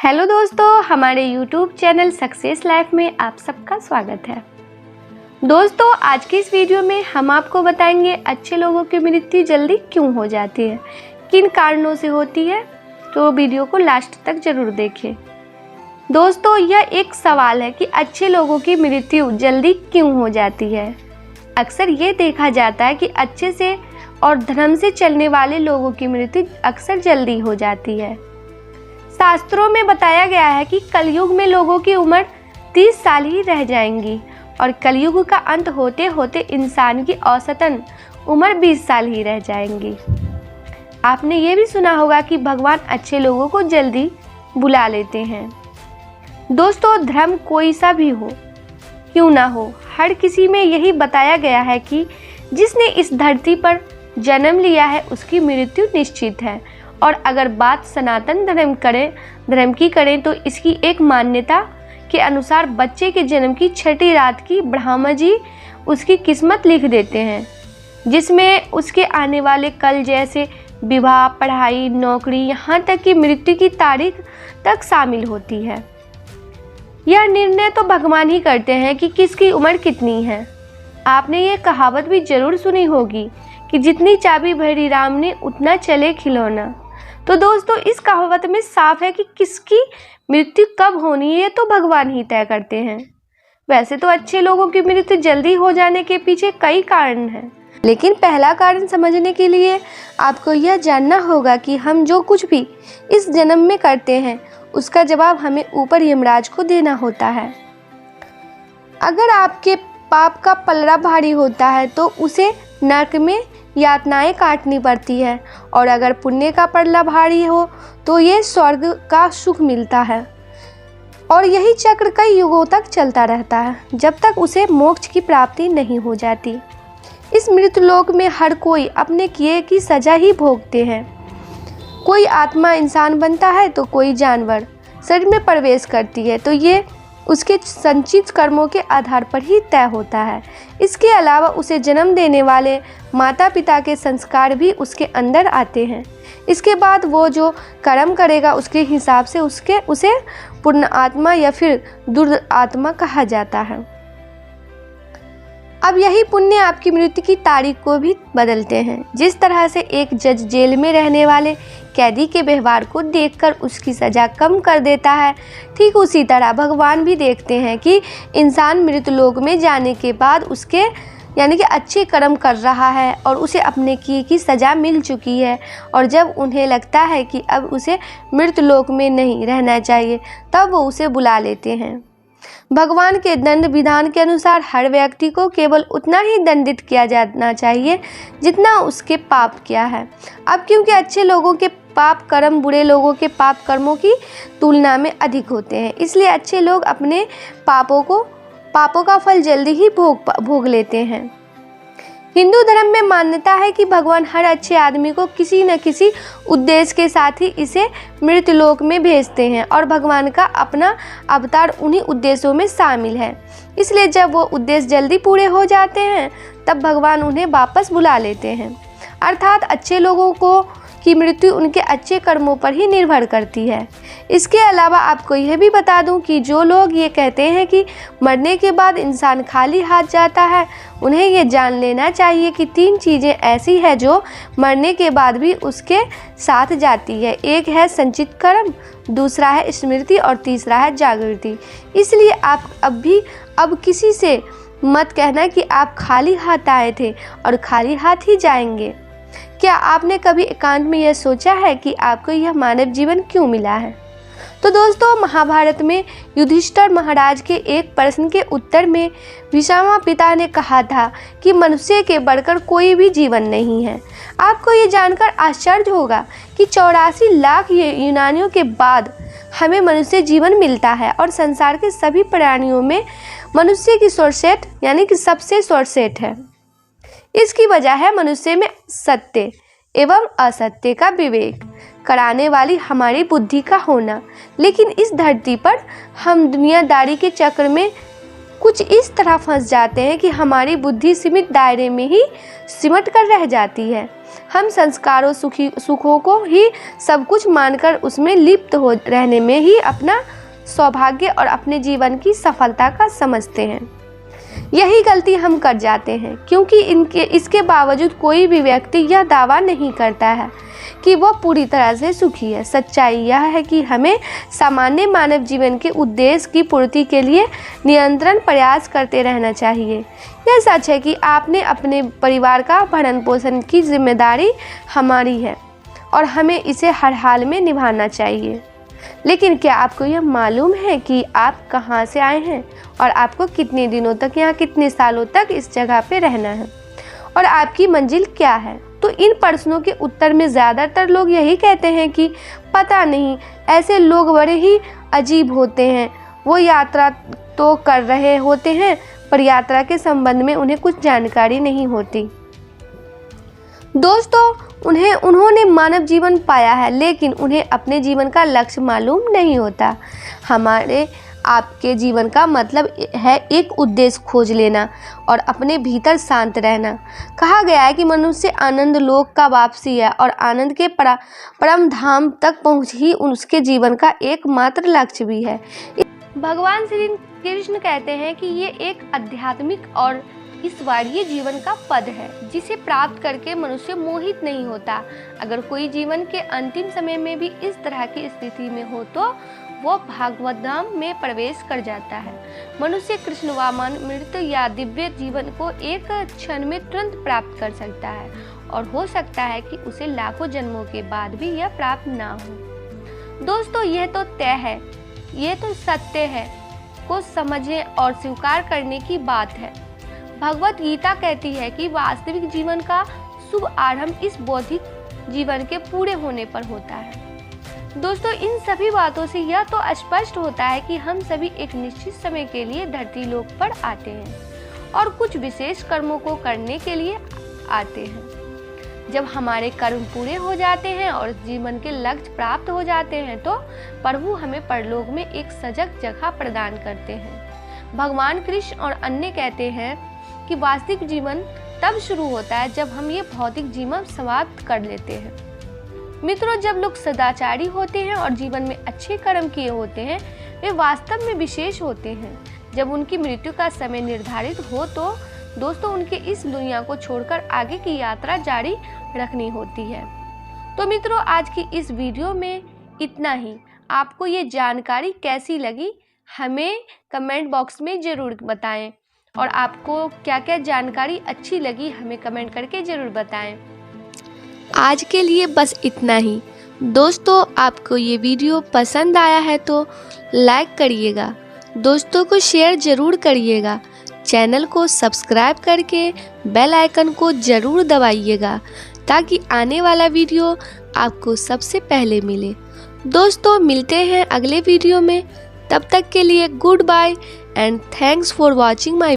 Hello दोस्तों, हमारे YouTube channel success life में आप सबका स्वागत है। दोस्तों, आज की इस वीडियो में हम आपको बताएंगे अच्छे लोगों की मृत्यु जल्दी क्यों हो जाती है, किन कारणों से होती है। तो वीडियो को लास्ट तक जरूर देखें। दोस्तों, यह एक सवाल है कि अच्छे लोगों की मृत्यु जल्दी क्यों हो जाती है। अक्सर ये देखा जाता है कि अच्छे से और धर्म से चलने वाले लोगों की मृत्यु अक्सर जल्दी हो जाती है। शास्त्रों में बताया गया है कि कलयुग में लोगों की उम्र 30 साल ही रह जाएंगी और कलयुग का अंत होते होते इंसान की औसतन उम्र 20 साल ही रह जाएंगी। आपने ये भी सुना होगा कि भगवान अच्छे लोगों को जल्दी बुला लेते हैं। दोस्तों, धर्म कोई सा भी हो क्यों ना हो, हर किसी में यही बताया गया है कि जिसने इस धरती पर जन्म लिया है उसकी मृत्यु निश्चित है। और अगर बात सनातन धर्म की करें तो इसकी एक मान्यता के अनुसार बच्चे के जन्म की छठी रात की ब्रह्मा जी उसकी किस्मत लिख देते हैं, जिसमें उसके आने वाले कल जैसे विवाह, पढ़ाई, नौकरी, यहाँ तक कि मृत्यु की तारीख तक शामिल होती है। यह निर्णय तो भगवान ही करते हैं कि किसकी उम्र कितनी है। आपने ये कहावत भी जरूर सुनी होगी कि जितनी चाबी भरी राम ने उतना चले खिलौना। तो दोस्तों, इस कहावत में साफ है कि किसकी मृत्यु कब होनी है तो भगवान ही तय करते हैं। वैसे तो अच्छे लोगों की मृत्यु जल्दी हो जाने के पीछे कई कारण हैं, लेकिन पहला कारण समझने के लिए आपको यह जानना होगा कि हम जो कुछ भी इस जन्म में करते हैं उसका जवाब हमें ऊपर यमराज को देना होता है। अगर आपके पाप का पलड़ा भारी होता है तो उसे नरक में यातनाएं काटनी पड़ती है, और अगर पुण्य का पलड़ा भारी हो तो ये स्वर्ग का सुख मिलता है। और यही चक्र कई युगों तक चलता रहता है जब तक उसे मोक्ष की प्राप्ति नहीं हो जाती। इस मृत्युलोक में हर कोई अपने किए की सजा ही भोगते हैं। कोई आत्मा इंसान बनता है तो कोई जानवर शरीर में प्रवेश करती है, तो ये उसके संचित कर्मों के आधार पर ही तय होता है। इसके अलावा उसे जन्म देने वाले माता पिता के संस्कार भी उसके अंदर आते हैं। इसके बाद वो जो कर्म करेगा उसके हिसाब से उसे पुण्य आत्मा या फिर दुर्द आत्मा कहा जाता है। अब यही पुण्य आपकी मृत्यु की तारीख को भी बदलते हैं। जिस तरह से एक जज जेल में रहने वाले कैदी के व्यवहार को देखकर उसकी सजा कम कर देता है, ठीक उसी तरह भगवान भी देखते हैं कि इंसान मृत्युलोक में जाने के बाद उसके यानी कि अच्छे कर्म कर रहा है और उसे अपने किए की सजा मिल चुकी है, और जब उन्हें लगता है कि अब उसे मृत्युलोक में नहीं रहना चाहिए तब वो उसे बुला लेते हैं। भगवान के दंड विधान के अनुसार हर व्यक्ति को केवल उतना ही दंडित किया जाना चाहिए जितना उसके पाप किया है। अब क्योंकि अच्छे लोगों के पाप कर्म बुरे लोगों के पाप कर्मों की तुलना में अधिक होते हैं, इसलिए अच्छे लोग अपने पापों का फल जल्दी ही भोग लेते हैं। हिंदू धर्म में मान्यता है कि भगवान हर अच्छे आदमी को किसी न किसी उद्देश्य के साथ ही इसे मृत्युलोक में भेजते हैं, और भगवान का अपना अवतार उन्हीं उद्देश्यों में शामिल है। इसलिए जब वो उद्देश्य जल्दी पूरे हो जाते हैं तब भगवान उन्हें वापस बुला लेते हैं। अर्थात अच्छे लोगों की मृत्यु उनके अच्छे कर्मों पर ही निर्भर करती है। इसके अलावा आपको यह भी बता दूं कि जो लोग ये कहते हैं कि मरने के बाद इंसान खाली हाथ जाता है, उन्हें ये जान लेना चाहिए कि 3 चीज़ें ऐसी हैं जो मरने के बाद भी उसके साथ जाती है। एक है संचित कर्म, दूसरा है स्मृति और तीसरा है जागृति। इसलिए आप अब किसी से मत कहना कि आप खाली हाथ आए थे और खाली हाथ ही जाएंगे। क्या आपने कभी एकांत में यह सोचा है कि आपको यह मानव जीवन क्यों मिला है? तो दोस्तों, महाभारत में युधिष्ठिर महाराज के एक प्रश्न के उत्तर में भीष्म पिता ने कहा था कि मनुष्य के बढ़कर कोई भी जीवन नहीं है। आपको ये जानकर आश्चर्य होगा कि 84 लाख यूनानियों के बाद हमें मनुष्य जीवन मिलता है, और संसार के सभी प्राणियों में मनुष्य की सर्वश्रेष्ठ यानी कि सबसे सर्वश्रेष्ठ है। इसकी वजह है मनुष्य में सत्य एवं असत्य का विवेक कराने वाली हमारी बुद्धि का होना। लेकिन इस धरती पर हम दुनियादारी के चक्र में कुछ इस तरह फंस जाते हैं कि हमारी बुद्धि सीमित दायरे में ही सिमट कर रह जाती है। हम संस्कारों सुखों को ही सब कुछ मानकर उसमें लिप्त हो रहने में ही अपना सौभाग्य और अपने जीवन की सफलता का समझते हैं। यही गलती हम कर जाते हैं, क्योंकि इसके बावजूद कोई भी व्यक्ति यह दावा नहीं करता है कि वह पूरी तरह से सुखी है। सच्चाई यह है कि हमें सामान्य मानव जीवन के उद्देश्य की पूर्ति के लिए निरंतर प्रयास करते रहना चाहिए। यह सच है कि आपने अपने परिवार का भरण पोषण की जिम्मेदारी हमारी है और हमें इसे हर हाल में निभाना चाहिए। लेकिन क्या आपको यह मालूम है कि आप कहाँ से आए हैं और आपको कितने दिनों तक, यहाँ कितने सालों तक इस जगह पे रहना है और आपकी मंजिल क्या है? तो इन प्रश्नों के उत्तर में ज़्यादातर लोग यही कहते हैं कि पता नहीं, ऐसे लोग बड़े ही अजीब होते हैं। वो यात्रा तो कर रहे होते हैं पर यात्रा के संबंध में उन्हें कुछ जानकारी नहीं होती। दोस्तों, उन्होंने मानव जीवन पाया है, लेकिन उन्हें अपने जीवन का लक्ष्य मालूम नहीं होता। हमारे आपके जीवन का मतलब है एक उद्देश्य खोज लेना और अपने भीतर शांत रहना। कहा गया है कि मनुष्य आनंद लोक का वापसी है और आनंद के परम धाम तक पहुँच ही उसके जीवन का एकमात्र लक्ष्य भी है। भगवान श्री कृष्ण कहते हैं कि ये एक आध्यात्मिक और ईश्वरीय जीवन का पद है, जिसे प्राप्त करके मनुष्य मोहित नहीं होता। अगर कोई जीवन के अंतिम समय में भी इस तरह की स्थिति में हो तो वो भागवत धाम में प्रवेश कर जाता है। मनुष्य कृष्ण वामन या दिव्य जीवन को एक क्षण में तुरंत प्राप्त कर सकता है और हो सकता है कि उसे लाखों जन्मों के बाद भी यह प्राप्त ना हो। दोस्तों, यह तो तय है, यह तो सत्य है को समझने और स्वीकार करने की बात है। भगवत गीता कहती है कि वास्तविक जीवन का शुभ आरंभ इस बौद्धिक जीवन के पूरे होने पर होता है। दोस्तों, इन सभी बातों से यह तो स्पष्ट होता है कि हम सभी एक निश्चित समय के लिए धरती लोक पर आते हैं और कुछ विशेष कर्मों को करने के लिए आते हैं। जब हमारे कर्म पूरे हो जाते हैं और जीवन के लक्ष्य प्राप्त हो जाते हैं तो प्रभु हमें परलोक में एक सजग जगह प्रदान करते हैं। भगवान कृष्ण और अन्य कहते हैं कि वास्तविक जीवन तब शुरू होता है जब हम ये भौतिक जीवन समाप्त कर लेते हैं। मित्रों, जब लोग सदाचारी होते हैं और जीवन में अच्छे कर्म किए होते हैं, वे वास्तव में विशेष होते हैं। जब उनकी मृत्यु का समय निर्धारित हो तो दोस्तों उनके इस दुनिया को छोड़कर आगे की यात्रा जारी रखनी होती है। तो मित्रों, आज की इस वीडियो में इतना ही। आपको ये जानकारी कैसी लगी हमें कमेंट बॉक्स में ज़रूर बताएं और आपको क्या क्या जानकारी अच्छी लगी हमें कमेंट करके ज़रूर बताएं। आज के लिए बस इतना ही। दोस्तों, आपको ये वीडियो पसंद आया है तो लाइक करिएगा, दोस्तों को शेयर ज़रूर करिएगा, चैनल को सब्सक्राइब करके बेल आइकन को ज़रूर दबाइएगा ताकि आने वाला वीडियो आपको सबसे पहले मिले। दोस्तों, मिलते हैं अगले वीडियो में। तब तक के लिए goodbye and thanks for watching my